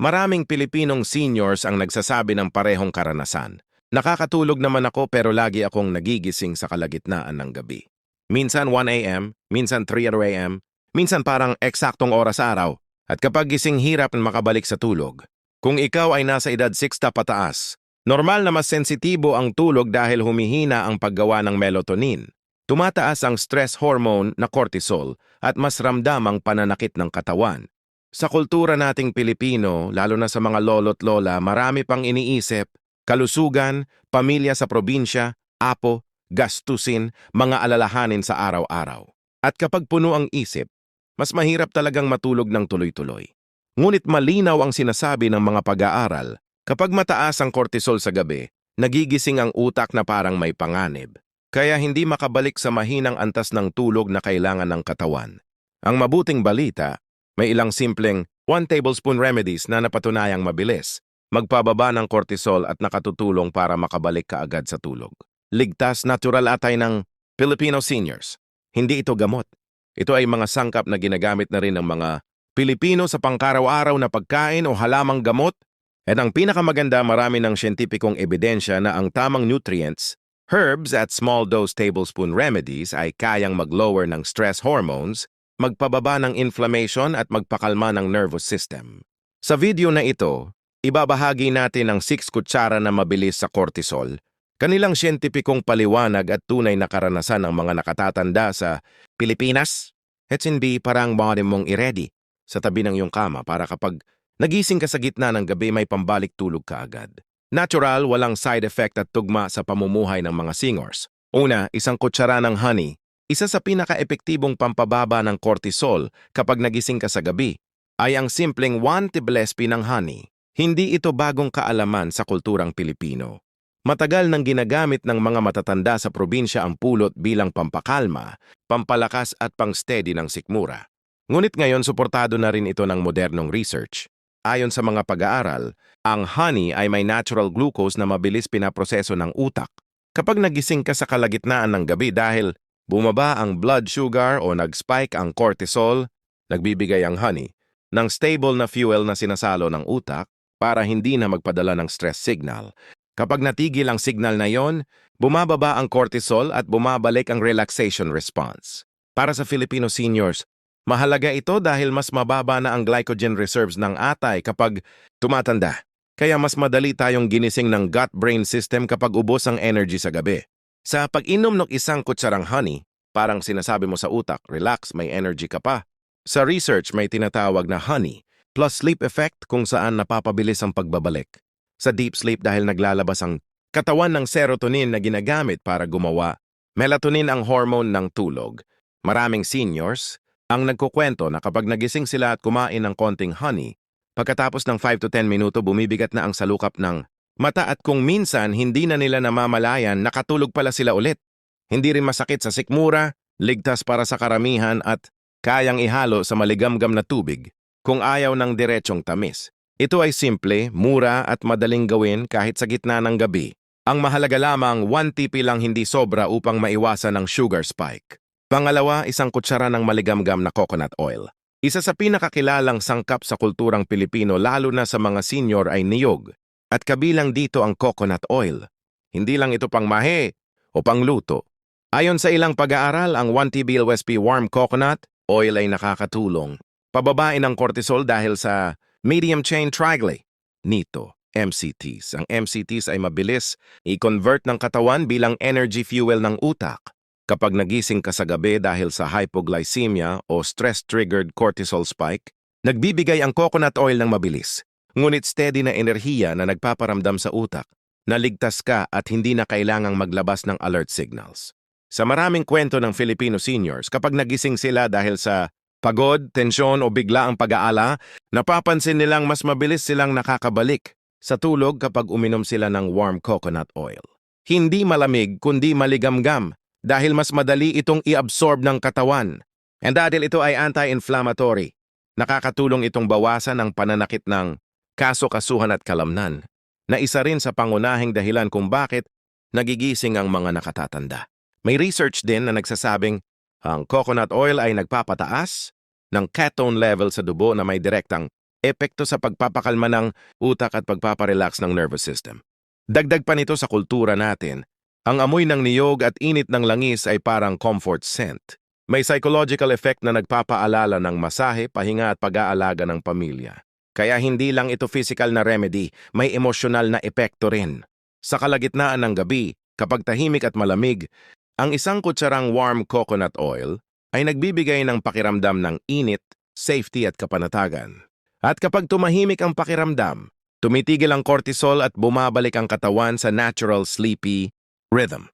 Maraming Pilipinong seniors ang nagsasabi ng parehong karanasan. Nakakatulog naman ako pero lagi akong nagigising sa kalagitnaan ng gabi. Minsan 1 a.m., minsan 3 a.m., minsan parang eksaktong oras araw. At kapag gising hirap na makabalik sa tulog. Kung ikaw ay nasa edad 60 pataas, normal na mas sensitibo ang tulog dahil humihina ang paggawa ng melatonin. Tumataas ang stress hormone na cortisol at mas ramdam ang pananakit ng katawan. Sa kultura nating Pilipino, lalo na sa mga lolo't lola, marami pang iniisip, kalusugan, pamilya sa probinsya, apo, gastusin, mga alalahanin sa araw-araw. At kapag puno ang isip, mas mahirap talagang matulog ng tuloy-tuloy. Ngunit malinaw ang sinasabi ng mga pag-aaral, kapag mataas ang cortisol sa gabi, nagigising ang utak na parang may panganib. Kaya hindi makabalik sa mahinang antas ng tulog na kailangan ng katawan. Ang mabuting balita, may ilang simpleng 1 tablespoon remedies na napatunayang mabilis, magpababa ng cortisol at nakatutulong para makabalik ka agad sa tulog. Ligtas, natural atay ng Filipino seniors. Hindi ito gamot. Ito ay mga sangkap na ginagamit na rin ng mga Pilipino sa pangkaraw-araw na pagkain o halamang gamot. At ang pinakamaganda, marami ng siyentipikong ebidensya na ang tamang nutrients, herbs at small dose tablespoon remedies ay kayang mag-lower ng stress hormones, magpababa ng inflammation at magpakalma ng nervous system. Sa video na ito, ibabahagi natin ang 6 kutsara na mabilis sa cortisol, kanilang siyentipikong paliwanag at tunay na karanasan ng mga nakatatanda sa Pilipinas. H&B parang body mong i-ready sa tabi ng iyong kama para kapag nagising ka sa gitna ng gabi may pambalik tulog ka agad. Natural, walang side effect at tugma sa pamumuhay ng mga singers. Una, 1 kutsara ng honey. Isa sa pinaka-epektibong pampababa ng cortisol kapag nagising ka sa gabi ay ang simpleng 1 tablespoon ng honey. Hindi ito bagong kaalaman sa kulturang Pilipino. Matagal nang ginagamit ng mga matatanda sa probinsya ang pulot bilang pampakalma, pampalakas at pang-steady ng sikmura. Ngunit ngayon suportado na rin ito ng modernong research. Ayon sa mga pag-aaral, ang honey ay may natural glucose na mabilis pinaproseso ng utak. Kapag nagising ka sa kalagitnaan ng gabi dahil bumaba ang blood sugar o nag-spike ang cortisol, nagbibigay ang honey ng stable na fuel na sinasalo ng utak para hindi na magpadala ng stress signal. Kapag natigil ang signal na yon, bumababa ang cortisol at bumabalik ang relaxation response. Para sa Filipino seniors, mahalaga ito dahil mas mababa na ang glycogen reserves ng atay kapag tumatanda. Kaya mas madali tayong ginising ng gut-brain system kapag ubos ang energy sa gabi. Sa pag-inom ng 1 kutsarang honey, parang sinasabi mo sa utak, relax, may energy ka pa. Sa research, may tinatawag na honey plus sleep effect kung saan napapabilis ang pagbabalik sa deep sleep dahil naglalabas ang katawan ng serotonin na ginagamit para gumawa melatonin ang hormone ng tulog. Maraming seniors ang nagkukwento na kapag nagising sila at kumain ng konting honey, pagkatapos ng 5 to 10 minuto bumibigat na ang salukap ng mata at kung minsan hindi na nila namamalayan, nakatulog pala sila ulit. Hindi rin masakit sa sikmura, ligtas para sa karamihan at kayang ihalo sa maligamgam na tubig kung ayaw ng diretsong tamis. Ito ay simple, mura at madaling gawin kahit sa gitna ng gabi. Ang mahalaga lamang 1 tipi lang hindi sobra upang maiwasan ang sugar spike. Pangalawa, 1 kutsara ng maligamgam na coconut oil. Isa sa pinakakilalang sangkap sa kulturang Pilipino lalo na sa mga senior ay niyog. At kabilang dito ang coconut oil. Hindi lang ito pangmahe o pangluto. Ayon sa ilang pag-aaral, ang 1 TBLSP warm coconut oil ay nakakatulong pababain ang cortisol dahil sa medium chain triglyceride, MCTs. Ang MCTs ay mabilis i-convert ng katawan bilang energy fuel ng utak. Kapag nagising ka sa gabi dahil sa hypoglycemia o stress-triggered cortisol spike, nagbibigay ang coconut oil ng mabilis, ngunit steady na enerhiya na nagpaparamdam sa utak. Naligtas ka at hindi na kailangang maglabas ng alert signals. Sa maraming kwento ng Filipino seniors, kapag nagising sila dahil sa pagod, tensyon o bigla ang pag-aala, napapansin nilang mas mabilis silang nakakabalik sa tulog kapag uminom sila ng warm coconut oil. Hindi malamig kundi maligamgam dahil mas madali itong i-absorb ng katawan. And dahil ito ay anti-inflammatory, nakakatulong itong bawasan ang pananakit ng kaso-kasuhan at kalamnan, na isa rin sa pangunahing dahilan kung bakit nagigising ang mga nakatatanda. May research din na nagsasabing ang coconut oil ay nagpapataas ng ketone level sa dugo na may direktang epekto sa pagpapakalma ng utak at pagpaparelax ng nervous system. Dagdag pa nito sa kultura natin, ang amoy ng niyog at init ng langis ay parang comfort scent. May psychological effect na nagpapaalala ng masahe, pahinga at pag-aalaga ng pamilya. Kaya hindi lang ito physical na remedy, may emosyonal na epekto rin. Sa kalagitnaan ng gabi, kapag tahimik at malamig, ang isang kutsarang warm coconut oil ay nagbibigay ng pakiramdam ng init, safety at kapanatagan. At kapag tumahimik ang pakiramdam, tumitigil ang cortisol at bumabalik ang katawan sa natural sleepy rhythm.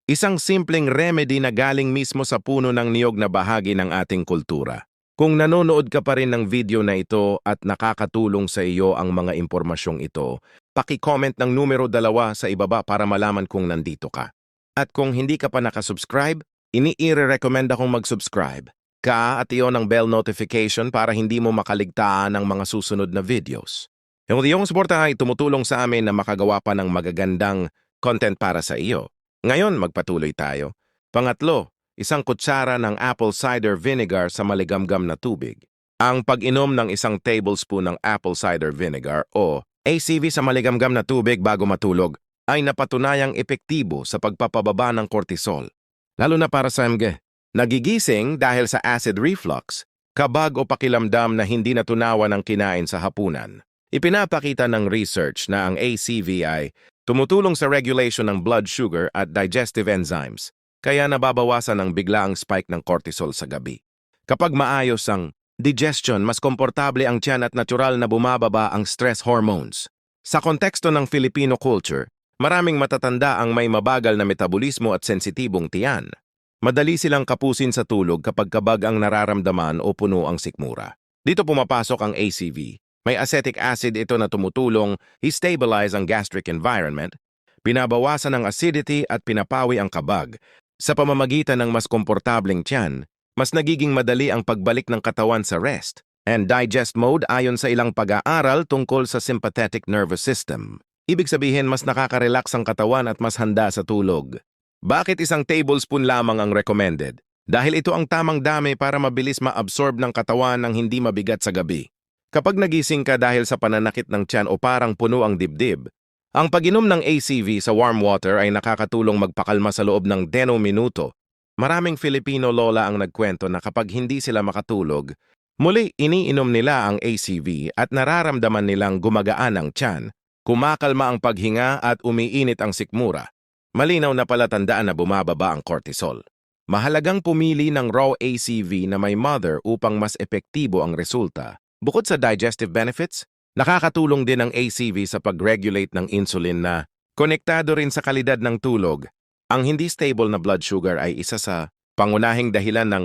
Isang simpleng remedy na galing mismo sa puno ng niyog na bahagi ng ating kultura. Kung nanonood ka pa rin ng video na ito at nakakatulong sa iyo ang mga impormasyong ito, paki-comment ng numero 2 sa ibaba para malaman kung nandito ka. At kung hindi ka pa nakasubscribe, iniire-recommend akong mag-subscribe ka at iyon ang bell notification para hindi mo makaligtaan ng mga susunod na videos. Yung iyong suporta ay tumutulong sa amin na makagawa pa ng magagandang content para sa iyo. Ngayon, magpatuloy tayo. Pangatlo, isang kutsara ng apple cider vinegar sa maligamgam na tubig. Ang pag-inom ng isang tablespoon ng apple cider vinegar o ACV sa maligamgam na tubig bago matulog ay napatunayang epektibo sa pagpapababa ng cortisol. Lalo na para sa MG. Nagigising dahil sa acid reflux, kabag o pakilamdam na hindi natunawan ng kinain sa hapunan. Ipinapakita ng research na ang ACV ay tumutulong sa regulation ng blood sugar at digestive enzymes, kaya nababawasan ang biglaang spike ng cortisol sa gabi. Kapag maayos ang digestion, mas komportable ang tiyan at natural na bumababa ang stress hormones. Sa konteksto ng Filipino culture, maraming matatanda ang may mabagal na metabolismo at sensitibong tiyan. Madali silang kapusin sa tulog kapag kabag ang nararamdaman o puno ang sikmura. Dito pumapasok ang ACV. May acetic acid ito na tumutulong i-stabilize ang gastric environment, binabawasan ang acidity at pinapawi ang kabag. Sa pamamagitan ng mas komportableng tiyan, mas nagiging madali ang pagbalik ng katawan sa rest and digest mode ayon sa ilang pag-aaral tungkol sa sympathetic nervous system. Ibig sabihin mas nakaka-relax ang katawan at mas handa sa tulog. Bakit isang tablespoon lamang ang recommended? Dahil ito ang tamang dami para mabilis ma-absorb ng katawan ng hindi mabigat sa gabi. Kapag nagising ka dahil sa pananakit ng tiyan o parang puno ang dibdib, ang pag-inom ng ACV sa warm water ay nakakatulong magpakalma sa loob ng 10 minuto. Maraming Filipino lola ang nagkwento na kapag hindi sila makatulog, muli iniinom nila ang ACV at nararamdaman nilang gumagaan ang tiyan, kumakalma ang paghinga at umiinit ang sikmura. Malinaw na palatandaan na bumababa ang cortisol. Mahalagang pumili ng raw ACV na may mother upang mas epektibo ang resulta. Bukod sa digestive benefits, nakakatulong din ang ACV sa pag-regulate ng insulin na konektado rin sa kalidad ng tulog. Ang hindi stable na blood sugar ay isa sa pangunahing dahilan ng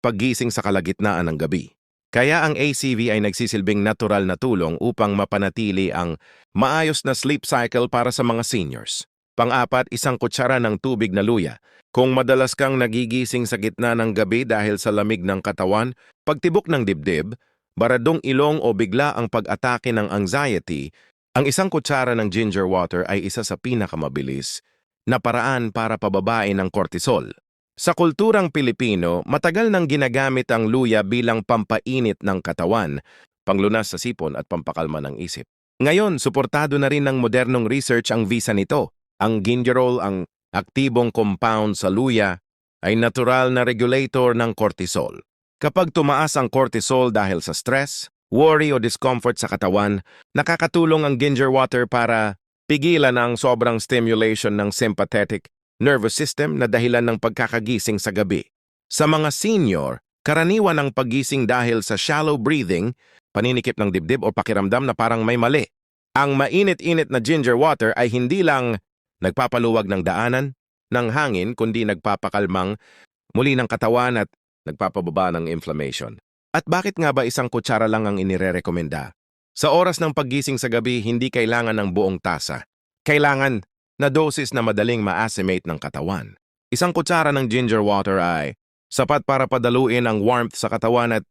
paggising sa kalagitnaan ng gabi. Kaya ang ACV ay nagsisilbing natural na tulong upang mapanatili ang maayos na sleep cycle para sa mga seniors. Pang-apat, isang kutsara ng tubig na luya. Kung madalas kang nagigising sa gitna ng gabi dahil sa lamig ng katawan, pagtibok ng dibdib, baradong ilong o bigla ang pag-atake ng anxiety, ang isang kutsara ng ginger water ay isa sa pinakamabilis na paraan para pababain ang cortisol. Sa kulturang Pilipino, matagal nang ginagamit ang luya bilang pampainit ng katawan, panglunas sa sipon at pampakalma ng isip. Ngayon, suportado na rin ng modernong research ang visa nito. Ang gingerol, ang aktibong compound sa luya, ay natural na regulator ng cortisol. Kapag tumaas ang cortisol dahil sa stress, worry o discomfort sa katawan, nakakatulong ang ginger water para pigilan ang sobrang stimulation ng sympathetic nervous system na dahilan ng pagkakagising sa gabi. Sa mga senior, karaniwan ang paggising dahil sa shallow breathing, paninikip ng dibdib o pakiramdam na parang may mali. Ang mainit-init na ginger water ay hindi lang nagpapaluwag ng daanan ng hangin kundi nagpapakalmang muli ng katawan at nagpapababa ng inflammation. At bakit nga ba isang kutsara lang ang inirerekomenda? Sa oras ng paggising sa gabi, hindi kailangan ng buong tasa. Kailangan na dosis na madaling ma-assimilate ng katawan. Isang kutsara ng ginger water ay sapat para padaluin ang warmth sa katawan at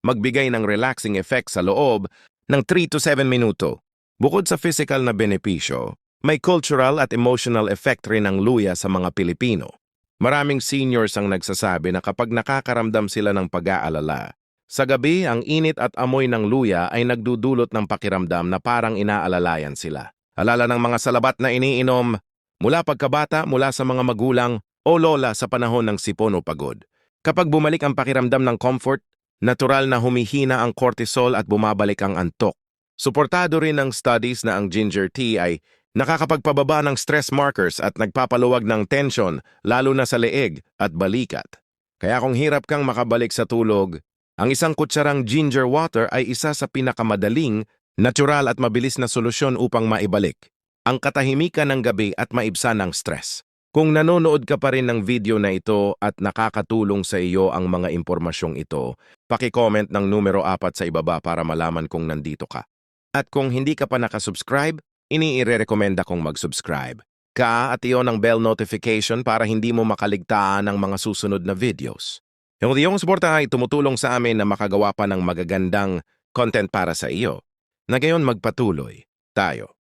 magbigay ng relaxing effect sa loob ng 3 to 7 minuto. Bukod sa physical na benepisyo, may cultural at emotional effect rin ang luya sa mga Pilipino. Maraming seniors ang nagsasabi na kapag nakakaramdam sila ng pag-aalala, Sa gabi, ang init at amoy ng luya ay nagdudulot ng pakiramdam na parang inaalalayan sila. Alala ng mga salabat na iniinom mula pagkabata, mula sa mga magulang o lola sa panahon ng sipon o pagod. Kapag bumalik ang pakiramdam ng comfort, natural na humihina ang cortisol at bumabalik ang antok. Suportado rin ng studies na ang ginger tea ay nakakapagpababa ng stress markers at nagpapaluwag ng tension lalo na sa leeg at balikat. Kaya kung hirap kang makabalik sa tulog, ang isang kutsarang ginger water ay isa sa pinakamadaling, natural at mabilis na solusyon upang maibalik ang katahimikan ng gabi at maibsan ng stress. Kung nanonood ka pa rin ng video na ito at nakakatulong sa iyo ang mga impormasyong ito, paki-comment ng numero 4 sa ibaba para malaman kung nandito ka. At kung hindi ka pa nakasubscribe, iniire-recommenda kong mag-subscribe ka at iyon ang bell notification para hindi mo makaligtaan ang mga susunod na videos. Yung iyong suporta ay tumutulong sa amin na makagawa pa ng magagandang content para sa iyo. Na gayon magpatuloy tayo.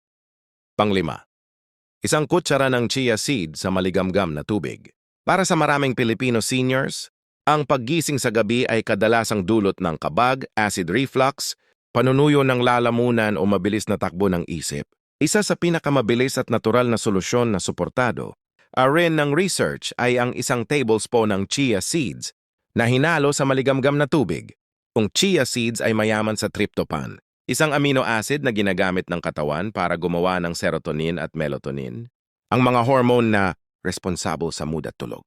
Panglima, isang kutsara ng chia seed sa maligamgam na tubig. Para sa maraming Filipino seniors, ang paggising sa gabi ay kadalasang dulot ng kabag, acid reflux, panunuyo ng lalamunan o mabilis na takbo ng isip. Isa sa pinakamabilis at natural na solusyon na suportado rin ng research ay ang isang tablespoon ng chia seeds na hinalo sa maligamgam na tubig. Ang chia seeds ay mayaman sa tryptophan, isang amino acid na ginagamit ng katawan para gumawa ng serotonin at melatonin, ang mga hormone na responsable sa mood at tulog.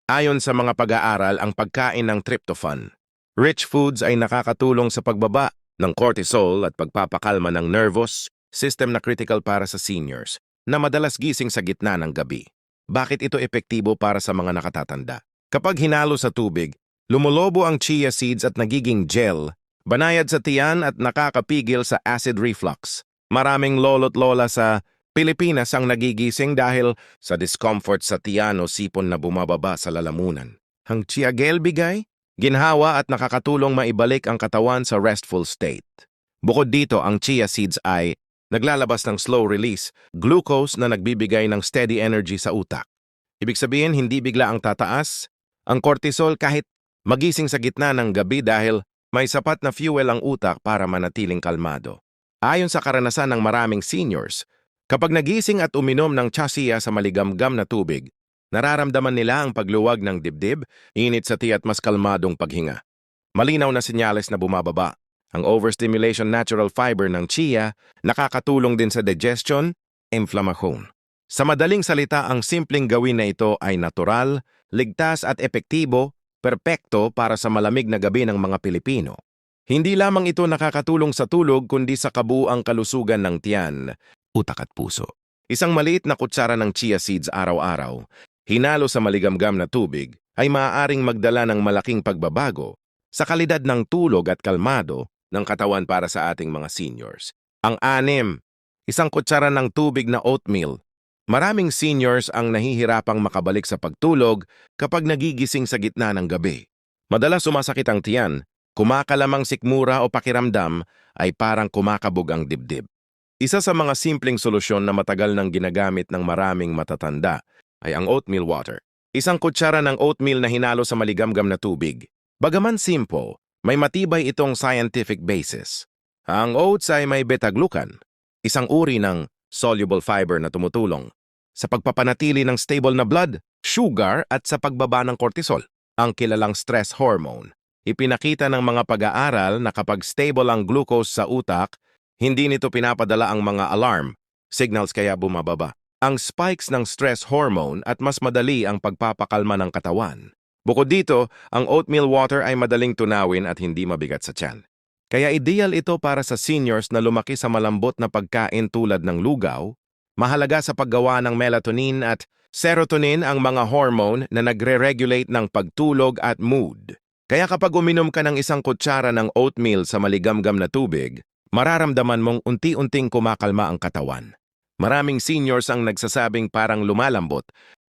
Ayon sa mga pag-aaral, ang pagkain ng tryptophan, rich foods ay nakakatulong sa pagbaba ng cortisol at pagpapakalma ng nervous system na critical para sa seniors na madalas gising sa gitna ng gabi. Bakit ito epektibo para sa mga nakatatanda? Kapag hinalo sa tubig, lumulobo ang chia seeds at nagiging gel, banayad sa tiyan at nakakapigil sa acid reflux. Maraming lolo't lola sa Pilipinas ang nagigising dahil sa discomfort sa tiyan o sipon na bumababa sa lalamunan. Ang chia gel bigay, ginhawa at nakakatulong maibalik ang katawan sa restful state. Bukod dito, ang chia seeds ay naglalabas ng slow-release glucose na nagbibigay ng steady energy sa utak. Ibig sabihin, hindi bigla ang tataas ang cortisol kahit magising sa gitna ng gabi dahil may sapat na fuel ang utak para manatiling kalmado. Ayon sa karanasan ng maraming seniors, kapag nagising at uminom ng chia sa maligamgam na tubig, nararamdaman nila ang pagluwag ng dibdib, init sa tiyan at mas kalmadong paghinga. Malinaw na senyales na bumababa ang overstimulation natural fiber ng chia, nakakatulong din sa digestion, inflammation. Sa madaling salita, ang simpleng gawin na ito ay natural, ligtas at epektibo, perpekto para sa malamig na gabi ng mga Pilipino. Hindi lamang ito nakakatulong sa tulog kundi sa kabuuang kalusugan ng tiyan, utak at puso. Isang maliit na kutsara ng chia seeds araw-araw, hinalo sa maligamgam na tubig, ay maaaring magdala ng malaking pagbabago sa kalidad ng tulog at kalmado ng katawan para sa ating mga seniors. Ang 6, isang kutsara ng tubig na oatmeal. Maraming seniors ang nahihirapang makabalik sa pagtulog kapag nagigising sa gitna ng gabi. Madalas sumasakit ang tiyan, kumakalamang sikmura o pakiramdam ay parang kumakabog ang dibdib. Isa sa mga simpleng solusyon na matagal nang ginagamit ng maraming matatanda ay ang oatmeal water. Isang kutsara ng oatmeal na hinalo sa maligamgam na tubig. Bagaman simple, may matibay itong scientific basis. Ang oats ay may beta-glucan, isang uri ng soluble fiber na tumutulong sa pagpapanatili ng stable na blood, sugar at sa pagbaba ng cortisol, ang kilalang stress hormone. Ipinakita ng mga pag-aaral na kapag stable ang glucose sa utak, hindi nito pinapadala ang mga alarm, signals kaya bumababa ang spikes ng stress hormone at mas madali ang pagpapakalma ng katawan. Bukod dito, ang oatmeal water ay madaling tunawin at hindi mabigat sa tiyan. Kaya ideal ito para sa seniors na lumaki sa malambot na pagkain tulad ng lugaw, mahalaga sa paggawa ng melatonin at serotonin ang mga hormone na nagre-regulate ng pagtulog at mood. Kaya kapag uminom ka ng isang kutsara ng oatmeal sa maligamgam na tubig, mararamdaman mong unti-unting kumakalma ang katawan. Maraming seniors ang nagsasabing parang lumalambot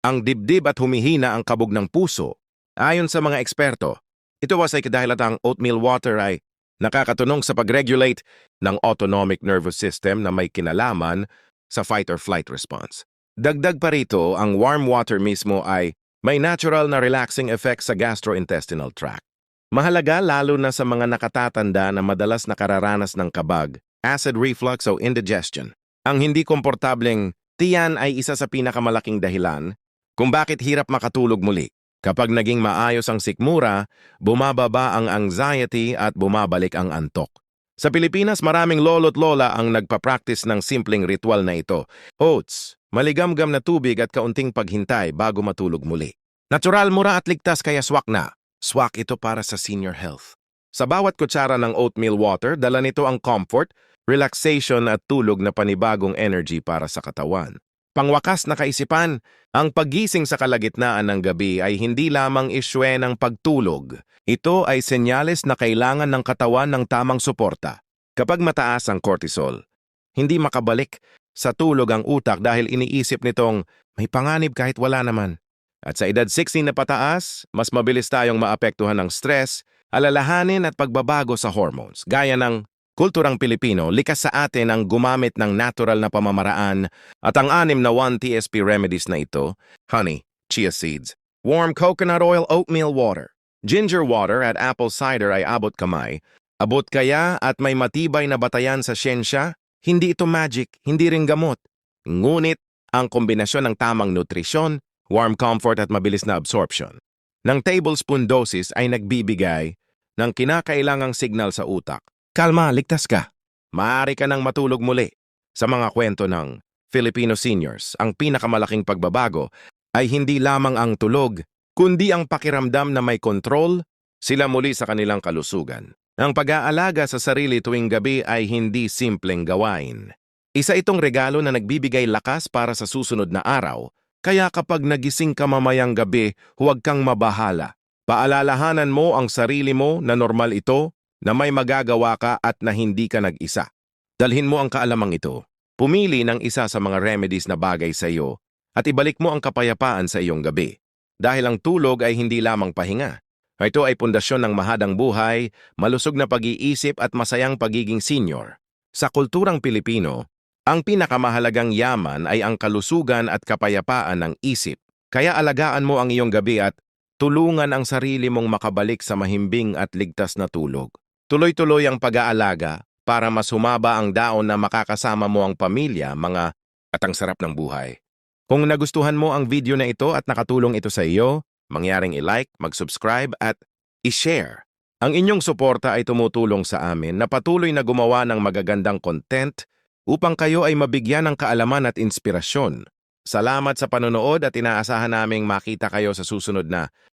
ang dibdib at humihina ang kabog ng puso. Ayon sa mga eksperto, ito ay dahil ang oatmeal water ay nakakatulong sa pag-regulate ng autonomic nervous system na may kinalaman sa fight-or-flight response. Dagdag pa rito, ang warm water mismo ay may natural na relaxing effect sa gastrointestinal tract. Mahalaga lalo na sa mga nakatatanda na madalas nakararanas ng kabag, acid reflux o indigestion. Ang hindi komportableng tiyan ay isa sa pinakamalaking dahilan kung bakit hirap makatulog muli. Kapag naging maayos ang sikmura, bumababa ang anxiety at bumabalik ang antok. Sa Pilipinas, maraming lolo't lola ang nagpa-practice ng simpleng ritual na ito. Oats, maligamgam na tubig at kaunting paghintay bago matulog muli. Natural, mura at ligtas kaya swak na. Swak ito para sa senior health. Sa bawat kutsara ng oatmeal water, dala nito ang comfort, relaxation at tulog na panibagong energy para sa katawan. Pangwakas na kaisipan, ang paggising sa kalagitnaan ng gabi ay hindi lamang iswe ng pagtulog. Ito ay senyales na kailangan ng katawan ng tamang suporta. Kapag mataas ang cortisol, hindi makabalik sa tulog ang utak dahil iniisip nitong may panganib kahit wala naman. At sa edad 16 na pataas, mas mabilis tayong maapektuhan ng stress, alalahanin at pagbabago sa hormones. Gaya ng kulturang Pilipino, likas sa atin ang gumamit ng natural na pamamaraan at ang 6 na 1TSP remedies na ito, honey, chia seeds, warm coconut oil, oatmeal water, ginger water at apple cider ay abot kamay. Abot kaya at may matibay na batayan sa siyensya, hindi ito magic, hindi rin gamot. Ngunit ang kombinasyon ng tamang nutrisyon, warm comfort at mabilis na absorption ng tablespoon doses ay nagbibigay ng kinakailangang signal sa utak. Kalma, ligtas ka. Maaari ka nang matulog muli. Sa mga kwento ng Filipino seniors, ang pinakamalaking pagbabago ay hindi lamang ang tulog, kundi ang pakiramdam na may kontrol sila muli sa kanilang kalusugan. Ang pag-aalaga sa sarili tuwing gabi ay hindi simpleng gawain. Isa itong regalo na nagbibigay lakas para sa susunod na araw, kaya kapag nagising ka mamayang gabi, huwag kang mabahala. Paalalahanan mo ang sarili mo na normal ito, na may magagawa ka at na hindi ka nag-isa. Dalhin mo ang kaalamang ito. Pumili ng isa sa mga remedies na bagay sa iyo at ibalik mo ang kapayapaan sa iyong gabi. Dahil ang tulog ay hindi lamang pahinga. Ito ay pundasyon ng mahadang buhay, malusog na pag-iisip at masayang pagiging senior. Sa kulturang Pilipino, ang pinakamahalagang yaman ay ang kalusugan at kapayapaan ng isip. Kaya alagaan mo ang iyong gabi at tulungan ang sarili mong makabalik sa mahimbing at ligtas na tulog. Tuloy-tuloy ang pag-aalaga para mas humaba ang daon na makakasama mo ang pamilya, mga at ang sarap ng buhay. Kung nagustuhan mo ang video na ito at nakatulong ito sa iyo, mangyaring i-like, mag-subscribe at i-share. Ang inyong suporta ay tumutulong sa amin na patuloy na gumawa ng magagandang content upang kayo ay mabigyan ng kaalaman at inspirasyon. Salamat sa panonood at inaasahan naming makita kayo sa susunod na